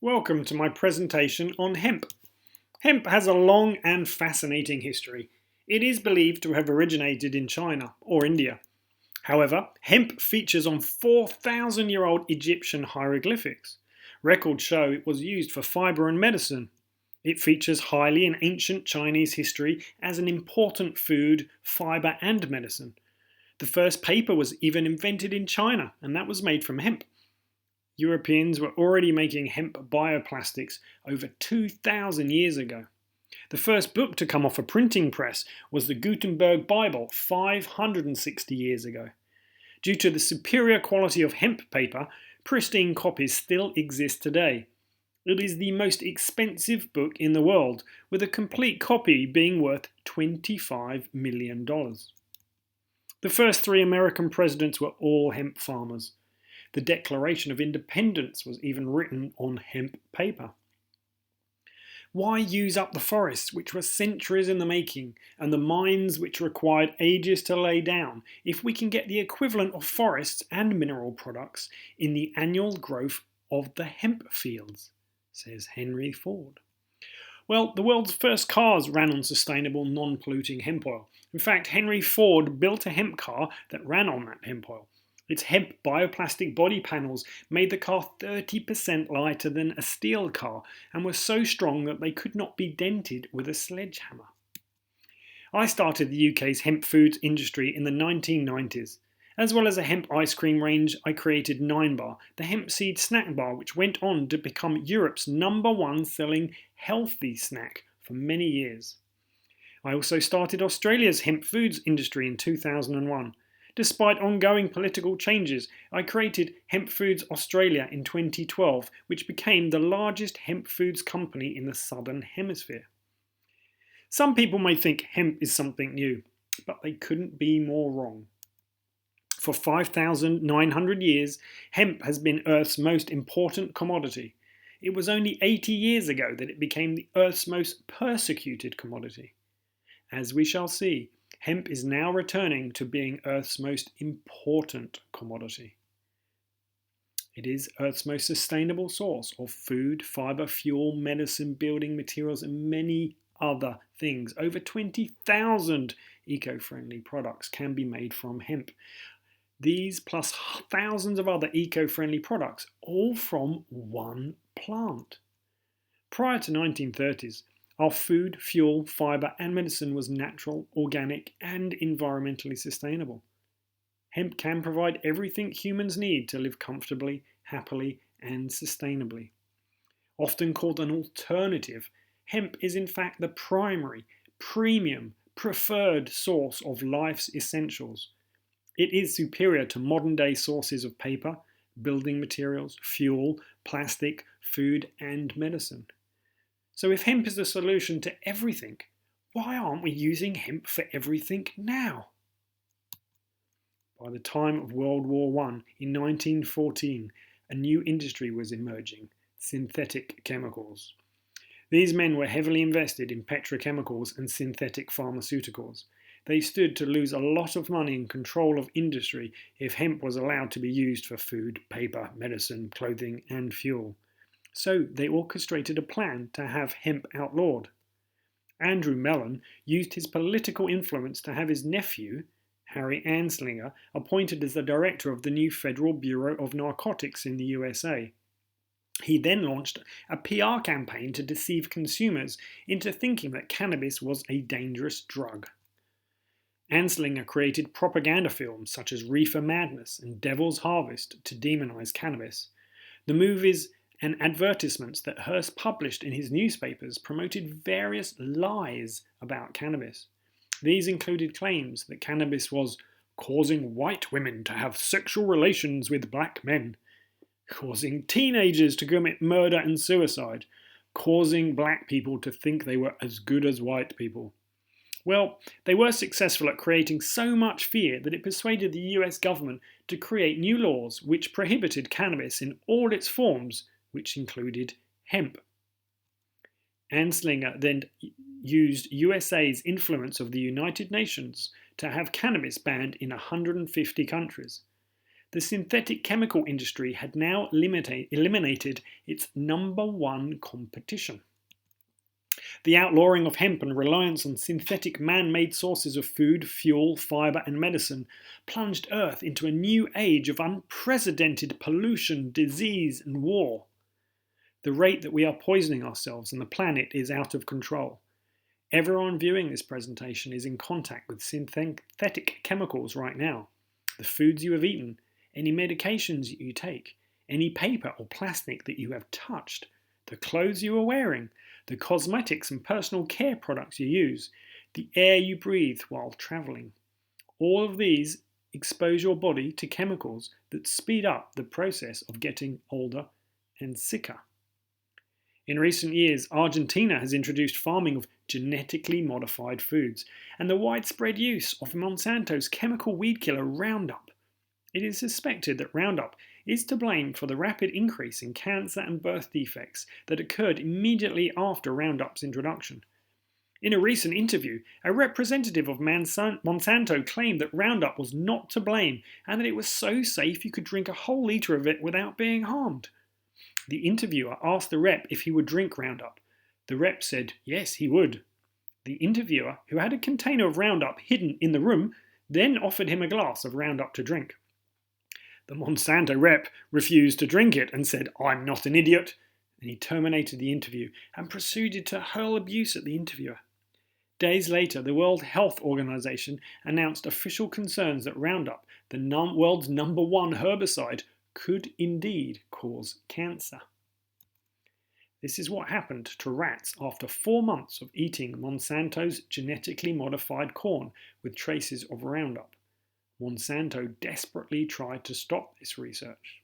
Welcome to my presentation on hemp. Hemp has a long and fascinating history. It is believed to have originated in China or India. However, hemp features on 4,000-year-old Egyptian hieroglyphics. Records show it was used for fibre and medicine. It features highly in ancient Chinese history as an important food, fibre and medicine. The first paper was even invented in China, and that was made from hemp. Europeans were already making hemp bioplastics over 2,000 years ago. The first book to come off a printing press was the Gutenberg Bible 560 years ago. Due to the superior quality of hemp paper, pristine copies still exist today. It is the most expensive book in the world, with a complete copy being worth $25 million. The first 3 American presidents were all hemp farmers. The Declaration of Independence was even written on hemp paper. Why use up the forests, which were centuries in the making, and the mines which required ages to lay down, if we can get the equivalent of forests and mineral products in the annual growth of the hemp fields, says Henry Ford. Well, the world's first cars ran on sustainable, non-polluting hemp oil. In fact, Henry Ford built a hemp car that ran on that hemp oil. Its hemp bioplastic body panels made the car 30% lighter than a steel car and were so strong that they could not be dented with a sledgehammer. I started the UK's hemp foods industry in the 1990s. As well as a hemp ice cream range, I created 9Bar, the hemp seed snack bar, which went on to become Europe's #1 selling healthy snack for many years. I also started Australia's hemp foods industry in 2001. Despite ongoing political changes, I created Hemp Foods Australia in 2012, which became the largest hemp foods company in the Southern Hemisphere. Some people may think hemp is something new, but they couldn't be more wrong. For 5,900 years, hemp has been Earth's most important commodity. It was only 80 years ago that it became the Earth's most persecuted commodity. As we shall see, hemp is now returning to being Earth's most important commodity. It is Earth's most sustainable source of food, fibre, fuel, medicine, building materials and many other things. Over 20,000 eco-friendly products can be made from hemp. These plus thousands of other eco-friendly products, all from one plant. Prior to 1930s, our food, fuel, fibre and medicine was natural, organic and environmentally sustainable. Hemp can provide everything humans need to live comfortably, happily and sustainably. Often called an alternative, hemp is in fact the primary, premium, preferred source of life's essentials. It is superior to modern-day sources of paper, building materials, fuel, plastic, food and medicine. So if hemp is the solution to everything, why aren't we using hemp for everything now? By the time of World War I, in 1914, a new industry was emerging: synthetic chemicals. These men were heavily invested in petrochemicals and synthetic pharmaceuticals. They stood to lose a lot of money and control of industry if hemp was allowed to be used for food, paper, medicine, clothing and fuel. So they orchestrated a plan to have hemp outlawed. Andrew Mellon used his political influence to have his nephew, Harry Anslinger, appointed as the director of the new Federal Bureau of Narcotics in the USA. He then launched a PR campaign to deceive consumers into thinking that cannabis was a dangerous drug. Anslinger created propaganda films such as Reefer Madness and Devil's Harvest to demonize cannabis. The movies and advertisements that Hearst published in his newspapers promoted various lies about cannabis. These included claims that cannabis was causing white women to have sexual relations with black men, causing teenagers to commit murder and suicide, causing black people to think they were as good as white people. Well, they were successful at creating so much fear that it persuaded the US government to create new laws which prohibited cannabis in all its forms, which included hemp. Anslinger then used USA's influence of the United Nations to have cannabis banned in 150 countries. the synthetic chemical industry had now eliminated its number one competition. The outlawing of hemp and reliance on synthetic man-made sources of food, fuel, fibre and medicine plunged Earth into a new age of unprecedented pollution, disease and war. The rate that we are poisoning ourselves and the planet is out of control. Everyone viewing this presentation is in contact with synthetic chemicals right now. The foods you have eaten, any medications you take, any paper or plastic that you have touched, the clothes you are wearing, the cosmetics and personal care products you use, the air you breathe while travelling. All of these expose your body to chemicals that speed up the process of getting older and sicker. In recent years, Argentina has introduced farming of genetically modified foods and the widespread use of Monsanto's chemical weed killer Roundup. It is suspected that Roundup is to blame for the rapid increase in cancer and birth defects that occurred immediately after Roundup's introduction. In a recent interview, a representative of Monsanto claimed that Roundup was not to blame and that it was so safe you could drink a whole litre of it without being harmed. The interviewer asked the rep if he would drink Roundup. The rep said yes, he would. The interviewer, who had a container of Roundup hidden in the room, then offered him a glass of Roundup to drink. The Monsanto rep refused to drink it and said, "I'm not an idiot," and he terminated the interview and proceeded to hurl abuse at the interviewer. Days later, the World Health Organization announced official concerns that Roundup, the world's number one herbicide, could indeed cause cancer. This is what happened to rats after 4 months of eating Monsanto's genetically modified corn with traces of Roundup. Monsanto desperately tried to stop this research.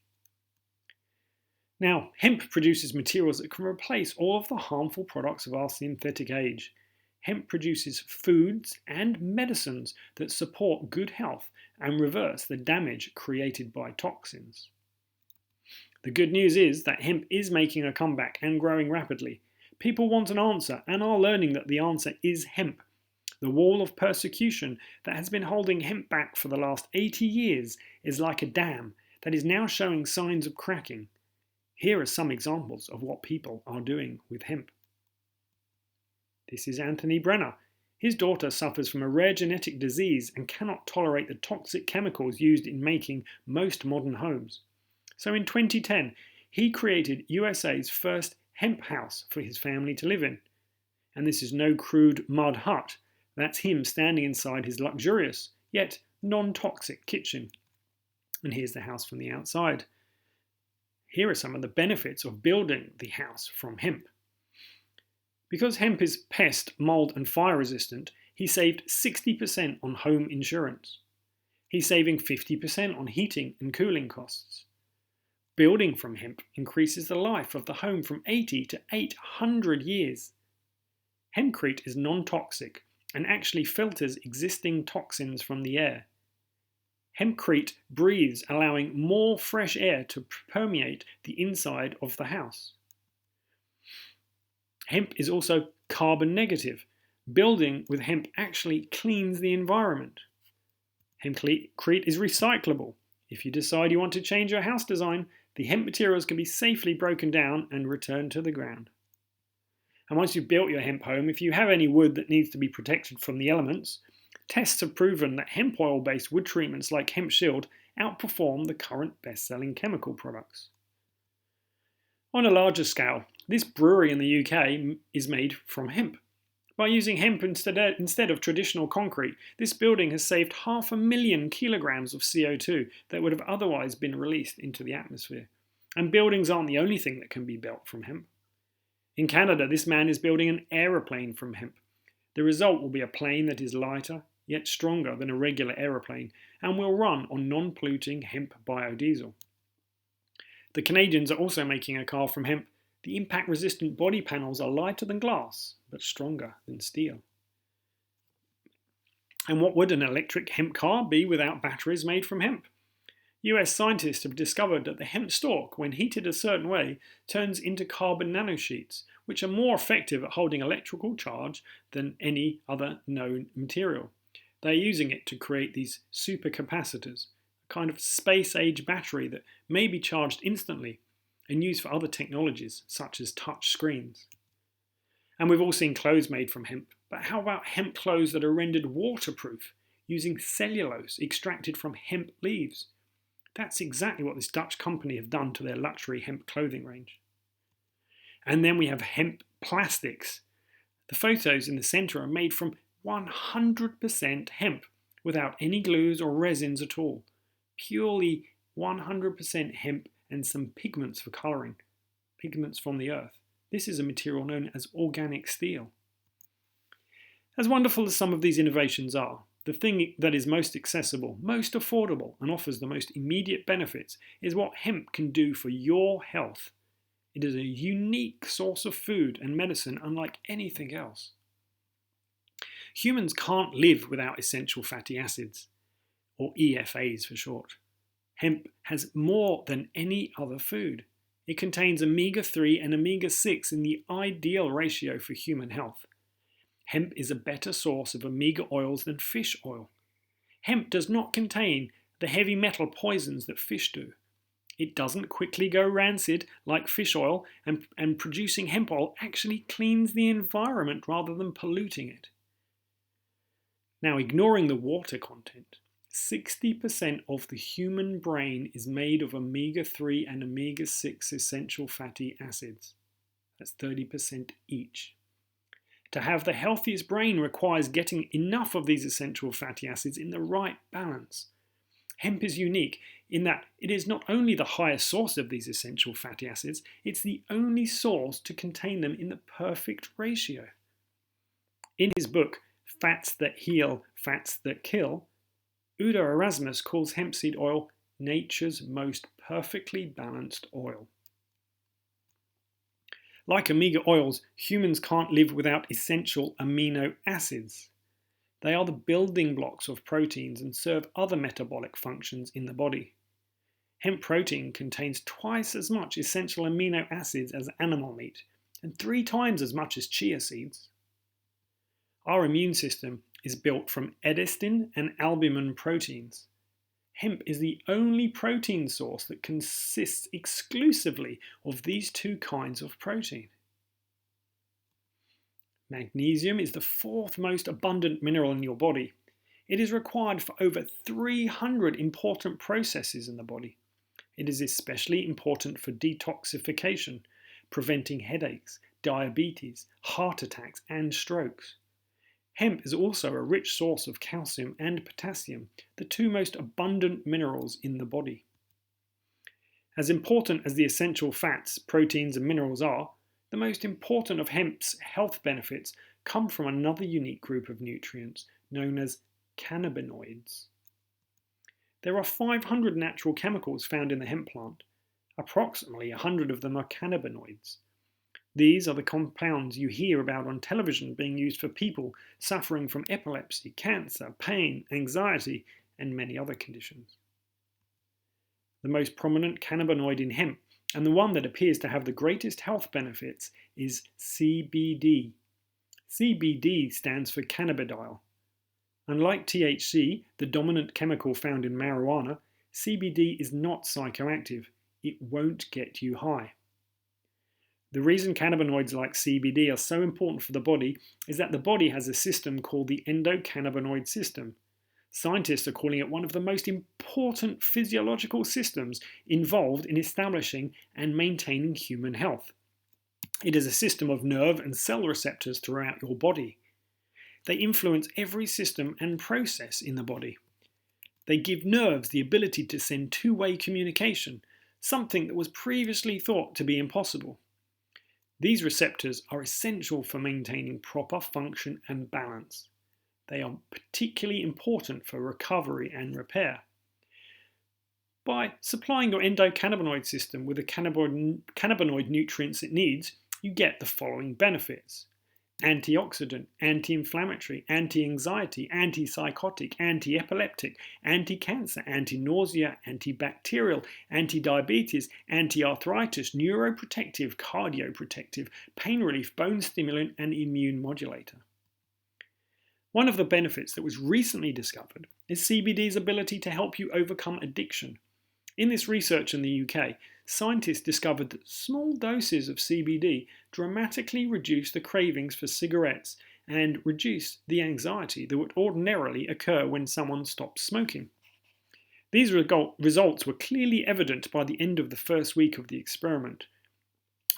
Now, hemp produces materials that can replace all of the harmful products of our synthetic age. Hemp produces foods and medicines that support good health and reverse the damage created by toxins. The good news is that hemp is making a comeback and growing rapidly. People want an answer and are learning that the answer is hemp. The wall of persecution that has been holding hemp back for the last 80 years is like a dam that is now showing signs of cracking. Here are some examples of what people are doing with hemp. This is Anthony Brenner. His daughter suffers from a rare genetic disease and cannot tolerate the toxic chemicals used in making most modern homes. So in 2010, he created USA's first hemp house for his family to live in. And this is no crude mud hut. That's him standing inside his luxurious, yet non-toxic kitchen. And here's the house from the outside. Here are some of the benefits of building the house from hemp. Because hemp is pest, mold and fire resistant, he saved 60% on home insurance. He's saving 50% on heating and cooling costs. Building from hemp increases the life of the home from 80 to 800 years. Hempcrete is non-toxic and actually filters existing toxins from the air. Hempcrete breathes, allowing more fresh air to permeate the inside of the house. Hemp is also carbon negative. Building with hemp actually cleans the environment. Hempcrete is recyclable. If you decide you want to change your house design, the hemp materials can be safely broken down and returned to the ground. And once you've built your hemp home, if you have any wood that needs to be protected from the elements, tests have proven that hemp oil-based wood treatments like Hemp Shield outperform the current best-selling chemical products. On a larger scale, this brewery in the UK is made from hemp. By using hemp instead of traditional concrete, this building has saved 500,000 kilograms of CO2 that would have otherwise been released into the atmosphere. And buildings aren't the only thing that can be built from hemp. In Canada, this man is building an aeroplane from hemp. The result will be a plane that is lighter, yet stronger than a regular aeroplane, and will run on non-polluting hemp biodiesel. The Canadians are also making a car from hemp. The impact-resistant body panels are lighter than glass, but stronger than steel. And what would an electric hemp car be without batteries made from hemp? US scientists have discovered that the hemp stalk, when heated a certain way, turns into carbon nanosheets, which are more effective at holding electrical charge than any other known material. They're using it to create these supercapacitors, a kind of space-age battery that may be charged instantly and used for other technologies such as touch screens. And we've all seen clothes made from hemp, but how about hemp clothes that are rendered waterproof using cellulose extracted from hemp leaves? That's exactly what this Dutch company have done to their luxury hemp clothing range. And then we have hemp plastics. The photos in the centre are made from 100% hemp, without any glues or resins at all. Purely 100% hemp and some pigments for colouring, pigments from the earth. This is a material known as organic steel. As wonderful as some of these innovations are, the thing that is most accessible, most affordable, and offers the most immediate benefits is what hemp can do for your health. It is a unique source of food and medicine unlike anything else. Humans can't live without essential fatty acids, or EFAs for short. Hemp has more than any other food. It contains omega-3 and omega-6 in the ideal ratio for human health. Hemp is a better source of omega oils than fish oil. Hemp does not contain the heavy metal poisons that fish do. It doesn't quickly go rancid like fish oil, and producing hemp oil actually cleans the environment rather than polluting it. Now, ignoring the water content, 60% of the human brain is made of omega-3 and omega-6 essential fatty acids. That's 30% each. To have the healthiest brain requires getting enough of these essential fatty acids in the right balance. Hemp is unique in that it is not only the highest source of these essential fatty acids, it's the only source to contain them in the perfect ratio. In his book, Fats That Heal, Fats That Kill, Udo Erasmus calls hemp seed oil nature's most perfectly balanced oil. Like omega oils, humans can't live without essential amino acids. They are the building blocks of proteins and serve other metabolic functions in the body. Hemp protein contains twice as much essential amino acids as animal meat, and 3 times as much as chia seeds. Our immune system is built from edestin and albumin proteins. Hemp is the only protein source that consists exclusively of these 2 kinds of protein. Magnesium is the 4th most abundant mineral in your body. It is required for over 300 important processes in the body. It is especially important for detoxification, preventing headaches, diabetes, heart attacks, and strokes. Hemp is also a rich source of calcium and potassium, the 2 most abundant minerals in the body. As important as the essential fats, proteins, and minerals are, the most important of hemp's health benefits come from another unique group of nutrients known as cannabinoids. There are 500 natural chemicals found in the hemp plant. Approximately 100 of them are cannabinoids. These are the compounds you hear about on television being used for people suffering from epilepsy, cancer, pain, anxiety, and many other conditions. The most prominent cannabinoid in hemp, and the one that appears to have the greatest health benefits, is CBD. CBD stands for cannabidiol. Unlike THC, the dominant chemical found in marijuana, CBD is not psychoactive. It won't get you high. The reason cannabinoids like CBD are so important for the body is that the body has a system called the endocannabinoid system. Scientists are calling it one of the most important physiological systems involved in establishing and maintaining human health. It is a system of nerve and cell receptors throughout your body. They influence every system and process in the body. They give nerves the ability to send 2-way communication, something that was previously thought to be impossible. These receptors are essential for maintaining proper function and balance. They are particularly important for recovery and repair. By supplying your endocannabinoid system with the cannabinoid nutrients it needs, you get the following benefits: antioxidant, anti-inflammatory, anti-anxiety, antipsychotic, anti-epileptic, anti-cancer, anti-nausea, antibacterial, anti-diabetes, anti-arthritis, neuroprotective, cardioprotective, pain relief, bone stimulant, and immune modulator. One of the benefits that was recently discovered is CBD's ability to help you overcome addiction. In this research in the UK, scientists discovered that small doses of CBD dramatically reduce the cravings for cigarettes and reduce the anxiety that would ordinarily occur when someone stops smoking. These results were clearly evident by the end of the first week of the experiment.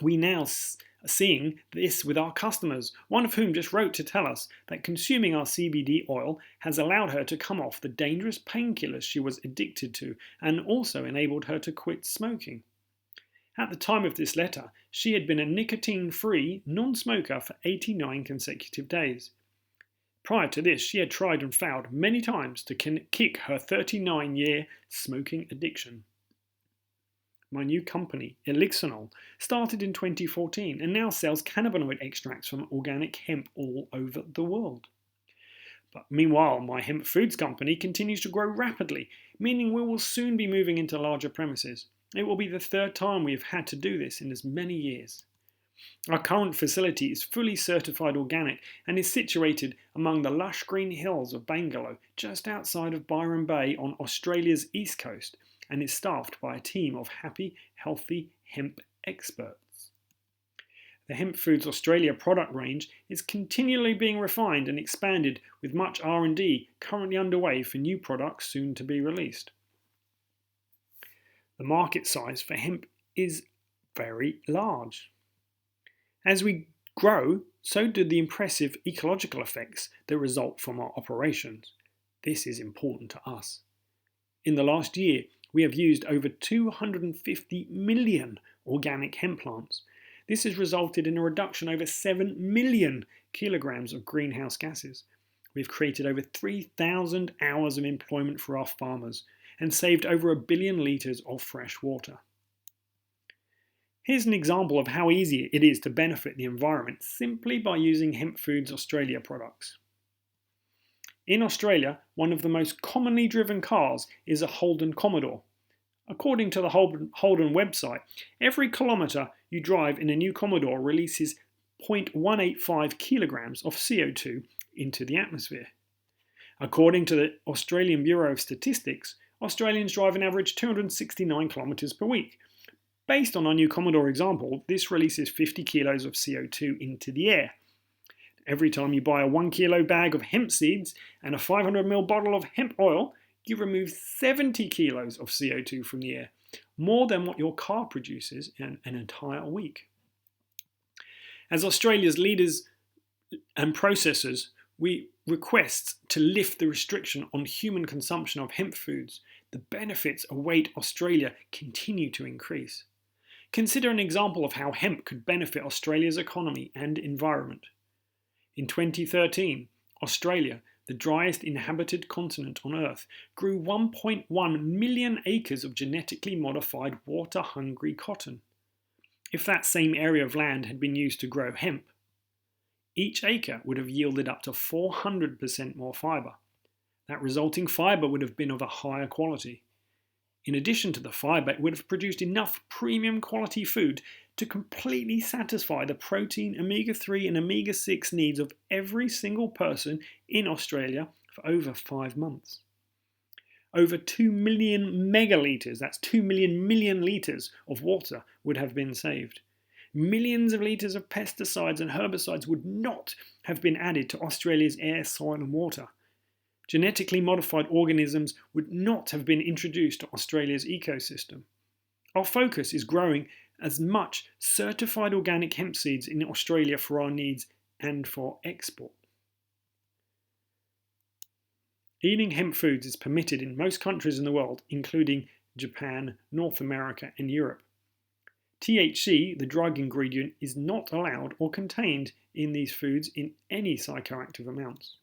We now are seeing this with our customers, one of whom just wrote to tell us that consuming our CBD oil has allowed her to come off the dangerous painkillers she was addicted to and also enabled her to quit smoking. At the time of this letter, she had been a nicotine-free non-smoker for 89 consecutive days. Prior to this, she had tried and failed many times to kick her 39-year smoking addiction. My new company, Elixinol, started in 2014 and now sells cannabinoid extracts from organic hemp all over the world. But meanwhile, my hemp foods company continues to grow rapidly, meaning we will soon be moving into larger premises. It will be the third time we have had to do this in as many years. Our current facility is fully certified organic and is situated among the lush green hills of Bangalow, just outside of Byron Bay on Australia's east coast, and is staffed by a team of happy, healthy hemp experts. The Hemp Foods Australia product range is continually being refined and expanded, with much R&D currently underway for new products soon to be released. The market size for hemp is very large. As we grow, so do the impressive ecological effects that result from our operations. This is important to us. In the last year, we have used over 250 million organic hemp plants. This has resulted in a reduction of over 7 million kilograms of greenhouse gases. We've created over 3,000 hours of employment for our farmers and saved over 1 billion litres of fresh water. Here's an example of how easy it is to benefit the environment simply by using Hemp Foods Australia products. In Australia, one of the most commonly driven cars is a Holden Commodore. According to the Holden website, every kilometre you drive in a new Commodore releases 0.185 kilograms of CO2 into the atmosphere. According to the Australian Bureau of Statistics, Australians drive an average 269 kilometres per week. Based on our new Commodore example, this releases 50 kilos of CO2 into the air. Every time you buy a 1 kilo bag of hemp seeds and a 500 ml bottle of hemp oil, you remove 70 kilos of CO2 from the air, more than what your car produces in an entire week. As Australia's leaders and processors, we request to lift the restriction on human consumption of hemp foods. The benefits await Australia continue to increase. Consider an example of how hemp could benefit Australia's economy and environment. In 2013, Australia, the driest inhabited continent on Earth, grew 1.1 million acres of genetically modified water-hungry cotton. If that same area of land had been used to grow hemp, each acre would have yielded up to 400% more fibre. That resulting fibre would have been of a higher quality. In addition to the fibre, it would have produced enough premium quality food to completely satisfy the protein, omega-3 and omega-6 needs of every single person in Australia for over 5 months. Over 2 million megalitres, that's 2 million litres of water would have been saved. Millions of litres of pesticides and herbicides would not have been added to Australia's air, soil and water. Genetically modified organisms would not have been introduced to Australia's ecosystem. Our focus is growing as much certified organic hemp seeds in Australia for our needs and for export. Eating hemp foods is permitted in most countries in the world, including Japan, North America and Europe. THC, the drug ingredient, is not allowed or contained in these foods in any psychoactive amounts.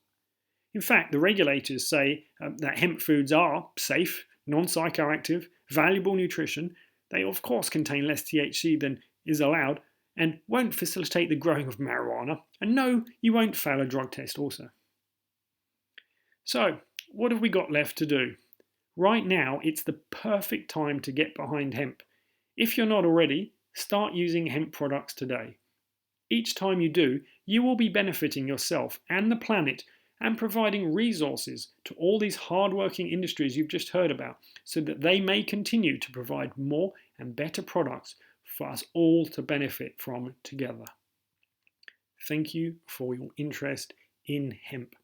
In fact, the regulators say that hemp foods are safe, non-psychoactive, valuable nutrition. They of course contain less THC than is allowed and won't facilitate the growing of marijuana. And no, you won't fail a drug test also. So, what have we got left to do? Right now, it's the perfect time to get behind hemp. If you're not already, start using hemp products today. Each time you do, you will be benefiting yourself and the planet and providing resources to all these hard-working industries you've just heard about so that they may continue to provide more and better products for us all to benefit from together. Thank you for your interest in hemp.